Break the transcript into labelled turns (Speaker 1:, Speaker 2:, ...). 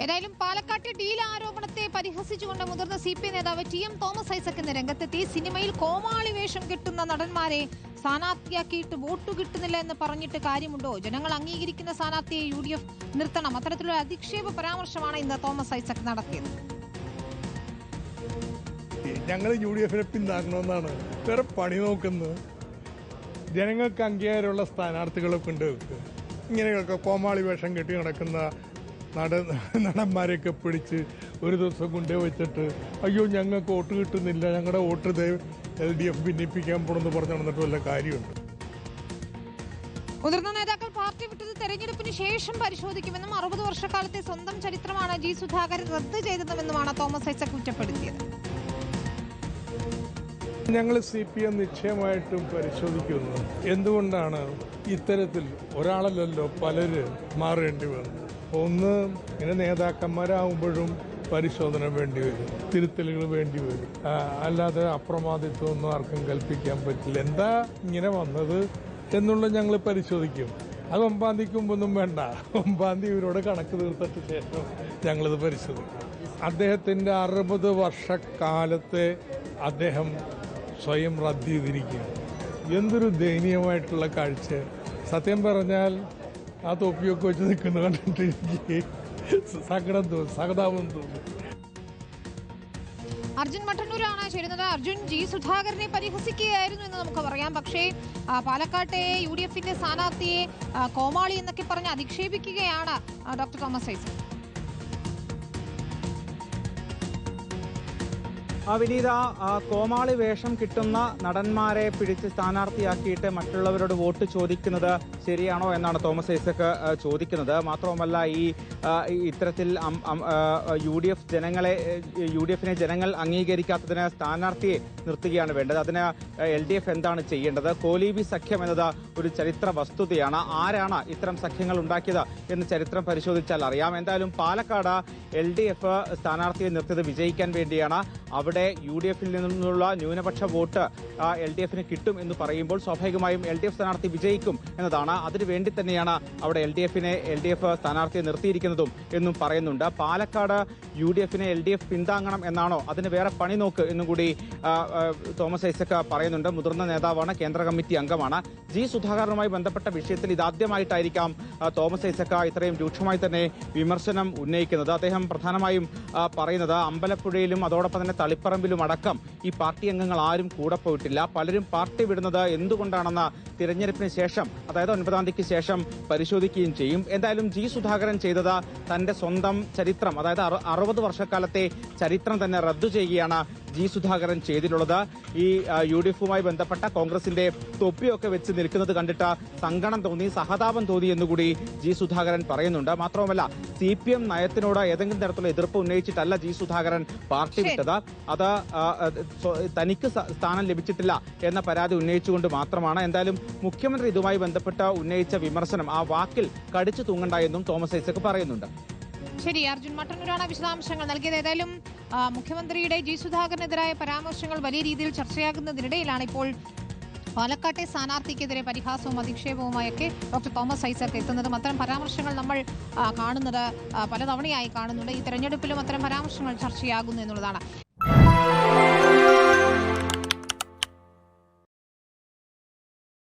Speaker 1: ഏതായാലും പാലക്കാട്ടെ ഡീൽ ആരോപണത്തെ പരിഹസിച്ചുകൊണ്ട് മുതിർന്ന CPI നേതാവ് TM തോമസ് ഐസക് എന്ന രംഗത്തെത്തി. സിനിമയിൽ കോമാളി വേഷം കിട്ടുന്ന നടന്മാരെ സ്ഥാനാർത്ഥിയാക്കിയിട്ട് വോട്ട് കിട്ടുന്നില്ല എന്ന് പറഞ്ഞിട്ട് കാര്യമുണ്ടോ? ജനങ്ങൾ അംഗീകരിക്കുന്ന സ്ഥാനാർത്ഥിയെ UDF നിർത്തണം. അത്തരത്തിലുള്ള അധിക്ഷേപ പരാമർശമാണ് ഇന്ന് തോമസ് ഐസക് നടത്തിയത്.
Speaker 2: ഞങ്ങൾ UDF-നെ പിന്താങ്ങണമെന്നാണ് വേറെ പണി നോക്കുന്നത്. ജനങ്ങൾക്ക് അംഗീകാരമുള്ള സ്ഥാനാർത്ഥികളൊക്കെ ഉണ്ട്. ഇങ്ങനെയൊക്കെ കോമാളി വേഷം കെട്ടി നടക്കുന്ന നടന്മാരെയൊക്കെ പിടിച്ച് ഒരു ദിവസം കൊണ്ടേ വെച്ചിട്ട് അയ്യോ ഞങ്ങൾക്ക് വോട്ട് കിട്ടുന്നില്ല, ഞങ്ങളുടെ വോട്ട് LDF ഭിന്നിപ്പിക്കാൻ പോണെന്ന് പറഞ്ഞു നടന്നിട്ട് വല്ല കാര്യമുണ്ട്.
Speaker 1: മുതിർന്ന നേതാക്കൾ പാർട്ടി വിട്ടത് തെരഞ്ഞെടുപ്പിന് ശേഷം പരിശോധിക്കുമെന്നും 60 വർഷക്കാലത്തെ സ്വന്തം ചരിത്രമാണ് G സുധാകരൻ റദ്ദ് ചെയ്തതെന്നുമാണ് തോമസ് ഐസക് കുറ്റപ്പെടുത്തിയത്.
Speaker 2: ഞങ്ങൾ CPM നിശ്ചയമായിട്ടും പരിശോധിക്കുന്നു. എന്തുകൊണ്ടാണ് ഇത്തരത്തിൽ ഒരാളല്ലല്ലോ പലര് മാറേണ്ടി വന്നത്? ഒന്ന്, ഇങ്ങനെ നേതാക്കന്മാരാകുമ്പോഴും പരിശോധന വേണ്ടി വരും, തിരുത്തലുകൾ വേണ്ടി വരും. അല്ലാതെ അപ്രമാദിത്വം ഒന്നും ആർക്കും കൽപ്പിക്കാൻ പറ്റില്ല. എന്താ ഇങ്ങനെ വന്നത് എന്നുള്ളത് ഞങ്ങൾ പരിശോധിക്കും. അത് 9-ാം തീയതിക്ക് മുമ്പൊന്നും വേണ്ട. 9-ാം തീയതി ഇവരോട് കണക്ക് തീർത്തിട്ട് ശേഷം ഞങ്ങളിത് പരിശോധിക്കും. അദ്ദേഹത്തിൻ്റെ 60 വർഷക്കാലത്തെ അദ്ദേഹം സ്വയം റദ്ദ് ചെയ്തിരിക്കുകയാണ്. എന്തൊരു ദയനീയമായിട്ടുള്ള കാഴ്ച. സത്യം പറഞ്ഞാൽ ആ തൊപ്പിയൊക്കെ വെച്ച് നിൽക്കുന്ന കണ്ടിട്ട് എനിക്ക് സഹതാപം തോന്നുന്നു.
Speaker 1: അർജുൻ മട്ടന്നൂരാണ് ചേരുന്നത്. അർജുൻ, G സുധാകരനെ പരിഹസിക്കുകയായിരുന്നു എന്ന് നമുക്ക് പറയാം. പക്ഷേ പാലക്കാട്ടെ UDF-ന്റെ സ്ഥാനാർത്ഥിയെ കോമാളി എന്നൊക്കെ പറഞ്ഞ് അധിക്ഷേപിക്കുകയാണ് ഡോക്ടർ തോമസ് ഐസക്.
Speaker 3: വിനീത, കോമാളി വേഷം കിട്ടുന്ന നടന്മാരെ പിടിച്ച് സ്ഥാനാർത്ഥിയാക്കിയിട്ട് മറ്റുള്ളവരോട് വോട്ട് ചോദിക്കുന്നത് ശരിയാണോ എന്നാണ് തോമസ് ഐസക് ചോദിക്കുന്നത്. മാത്രവുമല്ല, ഇത്തരത്തിൽ UDF-നെ ജനങ്ങൾ അംഗീകരിക്കാത്തതിന് സ്ഥാനാർത്ഥിയെ നിർത്തുകയാണ് വേണ്ടത്. അതിന് LDF എന്താണ് ചെയ്യേണ്ടത്? കോലീബി സഖ്യം എന്നത് ഒരു ചരിത്ര വസ്തുതയാണ്. ആരാണ് ഇത്തരം സഖ്യങ്ങൾ ഉണ്ടാക്കിയത് എന്ന് ചരിത്രം പരിശോധിച്ചാൽ അറിയാം. എന്തായാലും പാലക്കാട് LDF സ്ഥാനാർത്ഥിയെ നിർത്തിയത് വിജയിക്കാൻ വേണ്ടിയാണ്. അവിടെ UDF-ൽ നിന്നുള്ള ന്യൂനപക്ഷ വോട്ട് LDF-ന് കിട്ടും എന്ന് പറയുമ്പോൾ സ്വാഭാവികമായും LDF സ്ഥാനാർത്ഥി വിജയിക്കും എന്നതാണ്. അതിനുവേണ്ടി തന്നെയാണ് അവിടെ LDF സ്ഥാനാർത്ഥിയെ നിർത്തിയിരിക്കുന്നതും എന്നും പറയുന്നുണ്ട്. പാലക്കാട് UDF-നെ LDF പിന്താങ്ങണം എന്നാണോ? അതിന് വേറെ പണി നോക്ക് എന്നും കൂടി തോമസ് ഐസക് പറയുന്നുണ്ട്. മുതിർന്ന നേതാവാണ്, കേന്ദ്ര കമ്മിറ്റി അംഗമാണ്. G സുധാകരനുമായി ബന്ധപ്പെട്ട വിഷയത്തിൽ ഇതാദ്യമായിട്ടായിരിക്കാം തോമസ് ഐസക് ഇത്രയും രൂക്ഷമായി തന്നെ വിമർശനം ഉന്നയിക്കുന്നത്. അദ്ദേഹം പ്രധാനമായും പറയുന്നത് അമ്പലപ്പുഴയിലും അതോടൊപ്പം തന്നെ തളിപ്പറമ്പിലും അടക്കം ഈ പാർട്ടി അംഗങ്ങൾ ആരും കൂടെ പോയിട്ടില്ല. പലരും പാർട്ടി വിടുന്നത് എന്തുകൊണ്ടാണെന്ന് തിരഞ്ഞെടുപ്പിന് ശേഷം, അതായത് 9-ാം തീയതിക്ക് ശേഷം പരിശോധിക്കുകയും ചെയ്യും. എന്തായാലും G സുധാകരൻ ചെയ്തത് തന്റെ സ്വന്തം ചരിത്രം, അതായത് 60 വർഷക്കാലത്തെ ചരിത്രം തന്നെ റദ്ദു ചെയ്യുകയാണ് G സുധാകരൻ ചെയ്തിട്ടുള്ളത്. ഈ UDF-വുമായി ബന്ധപ്പെട്ട കോൺഗ്രസിന്റെ തൊപ്പിയൊക്കെ വെച്ച് നിൽക്കുന്നത് കണ്ടിട്ട് സങ്കടം തോന്നി, സഹതാപം തോന്നി എന്നുകൂടി G സുധാകരൻ പറയുന്നുണ്ട്. മാത്രവുമല്ല, CPM നയത്തിനോട് ഏതെങ്കിലും തരത്തിലുള്ള എതിർപ്പ് ഉന്നയിച്ചിട്ടല്ല G സുധാകരൻ പാർട്ടി വിട്ടത്. അത് തനിക്ക് സ്ഥാനം ലഭിച്ചിട്ടില്ല എന്ന പരാതി ഉന്നയിച്ചുകൊണ്ട് മാത്രമാണ്. എന്തായാലും മുഖ്യമന്ത്രി ഇതുമായി ബന്ധപ്പെട്ട് ഉന്നയിച്ച വിമർശനം ആ വാക്കിൽ കടിച്ചു തൂങ്ങണ്ട എന്നും തോമസ് ഐസക് പറയുന്നുണ്ട്.
Speaker 1: ശരി, അർജുൻ മട്ടന്നൂരാണ് വിശദാംശങ്ങൾ നൽകിയത്. ഏതായാലും മുഖ്യമന്ത്രിയുടെ G സുധാകരനെതിരായ പരാമർശങ്ങൾ വലിയ രീതിയിൽ ചർച്ചയാകുന്നതിനിടയിലാണ് ഇപ്പോൾ പാലക്കാട്ടെ സ്ഥാനാർത്ഥിക്കെതിരെ പരിഹാസവും അധിക്ഷേപവുമായൊക്കെ ഡോക്ടർ തോമസ് ഐസക് എത്തുന്നതും അത്തരം പരാമർശങ്ങൾ നമ്മൾ കാണുന്നത് പലതവണയായി കാണുന്നുണ്ട്. ഈ തെരഞ്ഞെടുപ്പിലും അത്തരം പരാമർശങ്ങൾ ചർച്ചയാകുന്നു എന്നുള്ളതാണ്.